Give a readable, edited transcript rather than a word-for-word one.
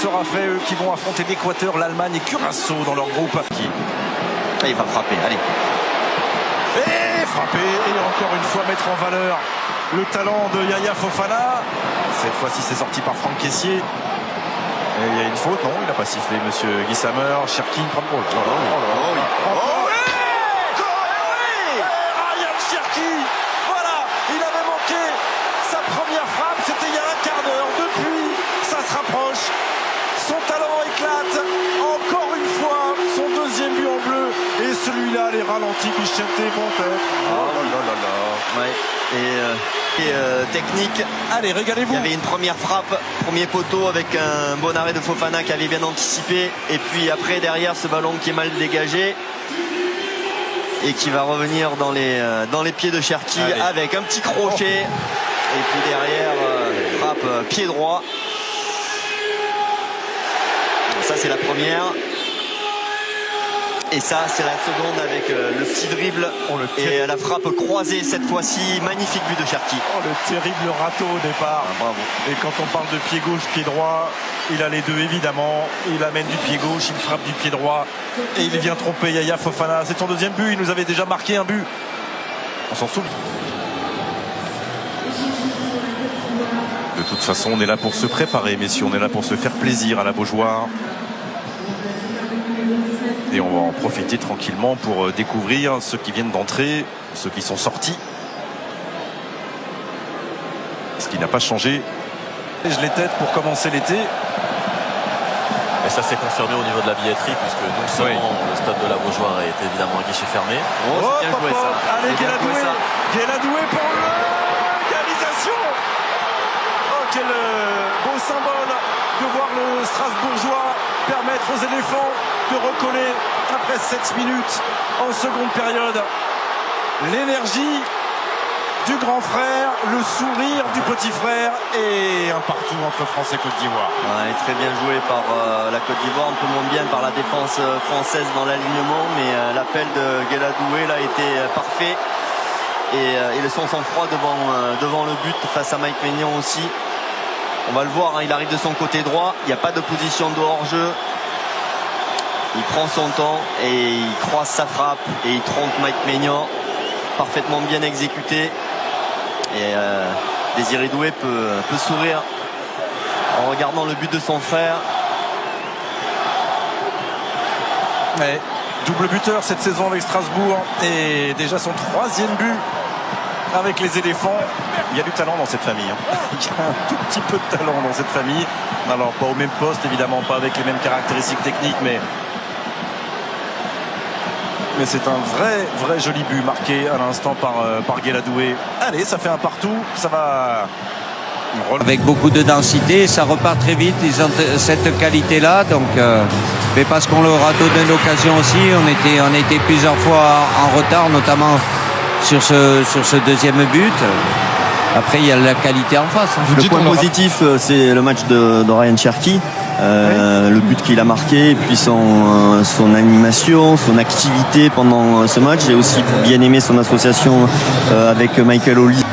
sera fait. Eux qui vont affronter l'Équateur, l'Allemagne et Curaçao dans leur groupe. Il va frapper, allez. Et frapper et encore une fois mettre en valeur le talent de Yaya Fofana. Cette fois-ci c'est sorti par Franck Kessié. Et il y a une faute, non, il n'a pas sifflé, monsieur Guy Sammer. Cherki prend le ball. Ryan Cherki, voilà, il avait manqué sa première frappe, c'était il y a un quart d'heure. Depuis, ça se rapproche. Son talent éclate. Encore une fois, son deuxième but en bleu. Et celui-là, les ralentis, Bichette vont être. Oh là là là. Ouais. Et technique. Allez, régalez-vous. Il y avait une première frappe, premier poteau avec un bon arrêt de Fofana qui avait bien anticipé. Et puis après, derrière, ce ballon qui est mal dégagé et qui va revenir dans les pieds de Cherki avec un petit crochet. Et puis derrière, frappe pied droit. Ça, c'est la première. Et ça, c'est la seconde avec le petit dribble et la frappe croisée cette fois-ci. Magnifique but de Cherki. Oh, le terrible râteau au départ. Bravo. Et quand on parle de pied gauche, pied droit, il a les deux évidemment. Il amène du pied gauche, il frappe du pied droit. Et il vient tromper Yaya Fofana. C'est son deuxième but. Il nous avait déjà marqué un but. On s'en souvient. De toute façon, on est là pour se préparer, messieurs. On est là pour se faire plaisir à la Beaujoire. Et on va en profiter tranquillement pour découvrir ceux qui viennent d'entrer, ceux qui sont sortis. Ce qui n'a pas changé. Je les tête pour commencer l'été. Et ça s'est confirmé au niveau de la billetterie, puisque non seulement le stade de la Beaujoire est évidemment un guichet fermé. Oh, c'est bien joué ça. Allez, Guéladoué. Guéladoué pour l'égalisation. Oh, quel beau symbole de voir le Strasbourgeois permettre aux éléphants de recoller après 7 minutes en seconde période. L'énergie du grand frère, le sourire du petit frère et un partout entre France et Côte d'Ivoire. Ouais, très bien joué par la Côte d'Ivoire, un peu moins bien par la défense française dans l'alignement, mais l'appel de Guéladoué là était parfait et le son sang-froid devant le but face à Mike Maignan aussi. On va le voir, hein, il arrive de son côté droit, il n'y a pas de position de hors-jeu. Il prend son temps et il croise sa frappe et il trompe Mike Maignan. Parfaitement bien exécuté. Et Désiré Doué peut sourire en regardant le but de son frère. Ouais, double buteur cette saison avec Strasbourg et déjà son 3e but avec les éléphants. Il y a du talent dans cette famille. Il y a un tout petit peu de talent dans cette famille. Alors pas au même poste, évidemment pas avec les mêmes caractéristiques techniques, mais c'est un vrai joli but marqué à l'instant par Guéladoué. Allez, ça fait un partout, ça va. Avec beaucoup de densité, ça repart très vite, ils ont cette qualité-là, donc mais parce qu'on leur a donné l'occasion aussi, on était plusieurs fois en retard, notamment sur ce deuxième but. Après, il y a la qualité en face. Le point positif, c'est le match de Ryan Cherki. Le but qu'il a marqué, et puis son animation, son activité pendant ce match. J'ai aussi bien aimé son association avec Michael Oli.